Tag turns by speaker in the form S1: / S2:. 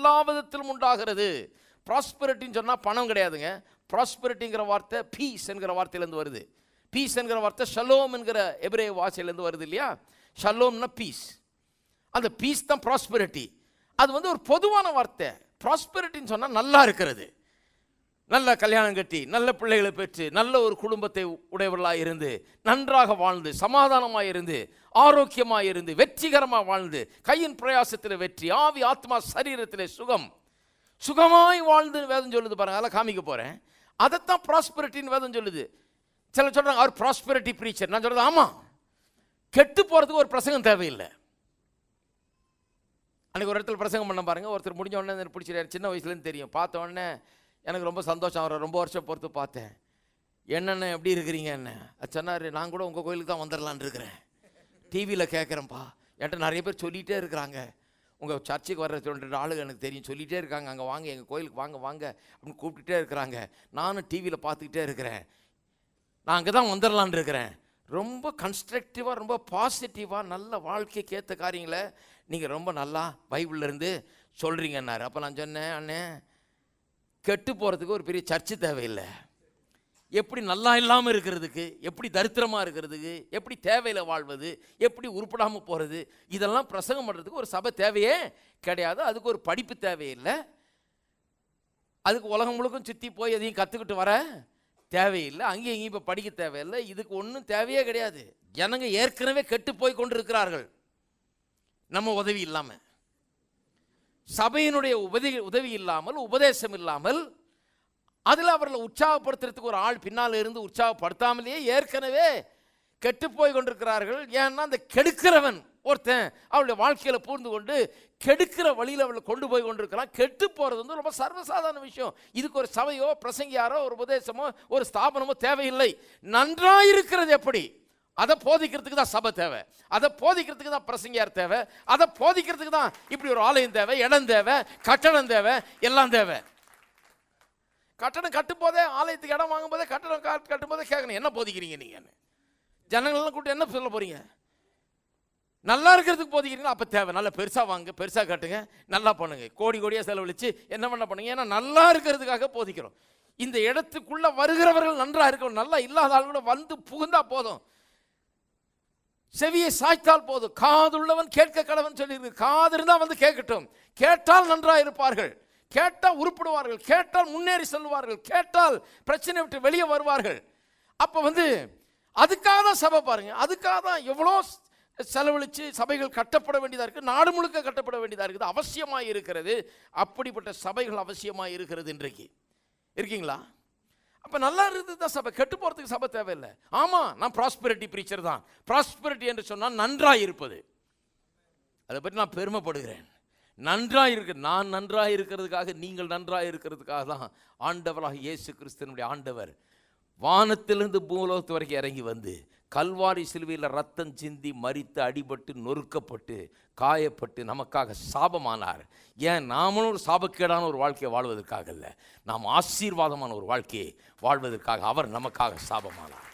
S1: எல்லா விதத்திலும் உண்டாகிறது. ப்ராஸ்பெரிட்டின்னு சொன்னால் பணம் கிடையாதுங்க. ப்ராஸ்பெரிட்டிங்கிற வார்த்தை பீஸ் என்கிற வார்த்தையிலேருந்து வருது. பீஸ் என்கிற வார்த்தை ஷலோம் என்கிற எபிரேய வார்த்தையிலேருந்து வருது இல்லையா? ஷலோம்னா பீஸ். அந்த பீஸ் தான் ப்ராஸ்பெரிட்டி. அது வந்து ஒரு பொதுவான வார்த்தை. ப்ராஸ்பெரிட்டின்னு சொன்னால் நல்லா இருக்கிறது, நல்ல கல்யாணம் கட்டி நல்ல பிள்ளைகளை பெற்று நல்ல ஒரு குடும்பத்தை உடையவர்களாக இருந்து நன்றாக வாழ்ந்து சமாதானமாக இருந்து ஆரோக்கியமாக இருந்து வெற்றிகரமாக வாழ்ந்து கையின் பிரயாசத்தில் வெற்றி, ஆவி ஆத்மா சரீரத்தில் சுகம், சுகமாய் வாழ்ந்து வேதம் சொல்லுது பாருங்க. அதெல்லாம் காமிக்க போகிறேன். அதைத்தான் ப்ராஸ்பெரிட்டின்னு வேதம் சொல்லுது. சில சொல்கிறாங்க அவர் ப்ராஸ்பெரிட்டி ப்ரீச்சர். நான் சொல்கிறது ஆமாம், கெட்டு போகிறதுக்கு ஒரு பிரசங்கம் தேவையில்லை. அன்றைக்கி ஒரு இடத்துல பிரசங்கம் பண்ண பாருங்கள். ஒருத்தர் முடிஞ்ச உடனே எனக்கு பிடிச்சிட்டாரு. சின்ன வயசுலேருந்து தெரியும். பார்த்த உடனே எனக்கு ரொம்ப சந்தோஷம். அவரை ரொம்ப வருஷம் பொறுத்து பார்த்தேன். என்னென்ன எப்படி இருக்கிறீங்க என்ன சொன்னார். நான் கூட உங்கள் கோயிலுக்கு தான் வந்துடலான் இருக்கிறேன். டிவியில் கேட்குறேன்ப்பா. என்கிட்ட நிறைய பேர் சொல்லிகிட்டே இருக்கிறாங்க, உங்கள் சர்ச்சுக்கு வர்ற 2 ஆளுங்க எனக்கு தெரியும், சொல்லிகிட்டே இருக்காங்க, அங்கே வாங்க எங்கள் கோயிலுக்கு வாங்க வாங்க அப்படின்னு கூப்பிட்டுட்டே இருக்கிறாங்க. நானும் டிவியில் பார்த்துக்கிட்டே இருக்கிறேன். நான் அங்கே தான் வந்துடலான் இருக்கிறேன். ரொம்ப கன்ஸ்ட்ரக்டிவாக ரொம்ப பாசிட்டிவாக நல்ல வாழ்க்கைக்கு ஏற்ற காரியங்களை நீங்கள் ரொம்ப நல்லா பைபிள்லேருந்து சொல்கிறீங்கன்னாரு. அப்போ நான் சொன்னேன், அண்ணே கெட்டு போகிறதுக்கு ஒரு பெரிய சர்ச்சு தேவையில்லை. எப்படி நல்லா இல்லாமல் இருக்கிறதுக்கு, எப்படி தரித்திரமாக இருக்கிறதுக்கு, எப்படி தேவையில் வாழ்வது, எப்படி உருப்படாமல் போகிறது, இதெல்லாம் பிரசங்கம் பண்ணுறதுக்கு ஒரு சபை தேவையே கிடையாது. அதுக்கு ஒரு படிப்பு தேவையில்லை. அதுக்கு உலகம் முழுக்கும் சுற்றி போய் எதையும் கற்றுக்கிட்டு வர தேவையில்லை. அங்கேயும் எங்கேயும் இப்போ படிக்க தேவையில்லை. இதுக்கு ஒன்றும் தேவையே கிடையாது. ஜனங்க ஏற்கனவே கெட்டு போய் கொண்டு இருக்கிறார்கள் நம்ம உதவி இல்லாமல். சபையினுடைய உதவி இல்லாமல், உபதேசம் இல்லாமல், அதில் அவர்களை உற்சாகப்படுத்துறதுக்கு ஒரு ஆள் பின்னால் இருந்து உற்சாகப்படுத்தாமலேயே ஏற்கனவே கெட்டு போய் கொண்டிருக்கிறார்கள். ஏன்னா அந்த கெடுக்கிறவன் ஒருத்தன் அவளுடைய வாழ்க்கையில் பூர்ந்து கொண்டு கெடுக்கிற வழியில் அவளை கொண்டு போய் கொண்டிருக்கிறான். கெட்டு போகிறது வந்து ரொம்ப சர்வசாதாரண விஷயம். இதுக்கு ஒரு சபையோ பிரசங்கியாரோ ஒரு உபதேசமோ ஒரு ஸ்தாபனமோ தேவையில்லை. நன்றாக இருக்கிறது எப்படி, அதை போதிக்கிறதுக்கு தான் சபை தேவை, அதை போதிக்கிறதுக்கு தான் பிரசங்கியார் தேவை, அதை போதிக்கிறதுக்கு தான் இப்படி ஒரு ஆலயம் தேவை, இடம் தேவை, கட்டடம் தேவை, எல்லாம் தேவை. கட்டடம் கட்டும்போதே, ஆலயத்துக்கு இடம் வாங்கும் போதே, கட்டடம் கட்டும் போதே கேட்கணும், என்ன போதிக்கிறீங்க நீங்கள்? ஜனங்கள்லாம் கூப்பிட்டு என்ன சொல்ல போகிறீங்க? நல்லா இருக்கிறதுக்கு போதிக்கிறீங்களா? அப்போ தேவை, நல்லா பெருசாக வாங்க, பெருசாக கட்டுங்க, நல்லா பண்ணுங்க, கோடி கோடியாக செலவழித்து என்ன பண்ண பண்ணுங்க. ஏன்னா நல்லா இருக்கிறதுக்காக போதிக்கிறோம். இந்த இடத்துக்குள்ளே வருகிறவர்கள் நன்றாக இருக்கணும். நல்லா இல்லாத ஆள் கூட வந்து புகுந்தா போதும், செவியை சாய்த்தால் போதும். காதுள்ளவன் கேட்க கடவன் சொல்லியிருக்கு. காது இருந்தால் வந்து கேட்கட்டும். கேட்டால் நன்றாக இருப்பார்கள், கேட்டால் உருப்படுவார்கள், கேட்டால் முன்னேறி செல்வார்கள், கேட்டால் பிரச்சனை விட்டு வெளியே வருவார்கள். அப்போ வந்து அதுக்காக தான் சபை பாருங்க. அதுக்காக தான் எவ்வளோ செலவழித்து சபைகள் கட்டப்பட வேண்டியதாக இருக்குது. நாடு முழுக்க கட்டப்பட வேண்டியதாக இருக்குது, அவசியமாக இருக்கிறது. அப்படிப்பட்ட சபைகள் அவசியமாக இருக்கிறது. இன்றைக்கு இருக்கீங்களா? அப்போ நல்லா இருக்குது தான் சபை. கெட்டு போகிறதுக்கு சபை தேவையில்லை. ஆமாம், நான் ப்ராஸ்பெரிட்டி ப்ரீச்சர் தான். ப்ராஸ்பெரிட்டி என்று சொன்னால் நன்றாக இருப்பது, அதை பற்றி நான் பெருமைப்படுகிறேன். நன்றாக இருக்கு, நான் நன்றாக இருக்கிறதுக்காக, நீங்கள் நன்றாக இருக்கிறதுக்காக தான் ஆண்டவராக இயேசு கிறிஸ்துவினுடைய ஆண்டவர் வானத்திலிருந்து பூலோகத்து வரைக்கும் இறங்கி வந்து கல்வாரி சிலுவையில் ரத்தம் சிந்தி மரித்து அடிபட்டு நொறுக்கப்பட்டு காயப்பட்டு நமக்காக சாபமானார். ஏன்? நாமளும் ஒரு சாபக்கேடான ஒரு வாழ்க்கையை வாழ்வதற்காக இல்லை, நாம் ஆசீர்வாதமான ஒரு வாழ்க்கையை வாழ்வதற்காக அவர் நமக்காக சாபமானார்.